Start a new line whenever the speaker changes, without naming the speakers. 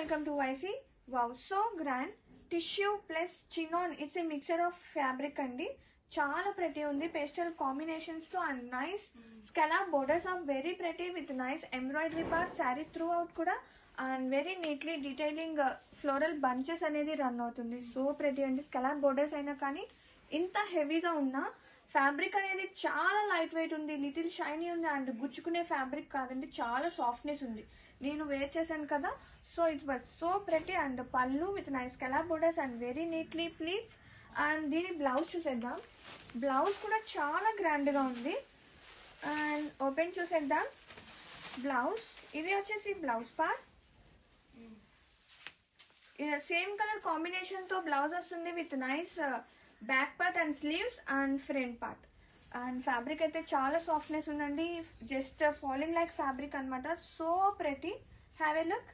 welcome to YC. Wow, so grand. Tissue plus chinon. It's a mixture of fabric andi. Chala pretty undi. Pastel combinations to and nice scallop borders are very pretty with nice embroidery part. Saree throughout kuda and very neatly detailing floral bunches anedi run avutundi. So pretty andi. Scallop borders aina kani inta heavy ga unna fabric అనేది చాలా light weight ఉంది, little shiny ఉంది and గుచ్చుకునే fabric కాదండి, చాలా softness ఉంది. నేను wear చేశాను కదా, so it was so pretty and pallu with nice colour borders and very neatly pleats. And దీని బ్లౌజ్ చూసేద్దాం. బ్లౌజ్ కూడా చాలా గ్రాండ్గా ఉంది అండ్ ఓపెన్ చూసేద్దాం. బ్లౌజ్ ఇది వచ్చేసి బ్లౌజ్ పార్ట్. సేమ్ కలర్ కాంబినేషన్తో బ్లౌజ్ వస్తుంది with nice back part and sleeves and front part. And fabric అయితే చాలా సాఫ్ట్నెస్ ఉందండి, జస్ట్ ఫాలింగ్ లైక్ ఫ్యాబ్రిక్ అనమాట. So pretty, have a look.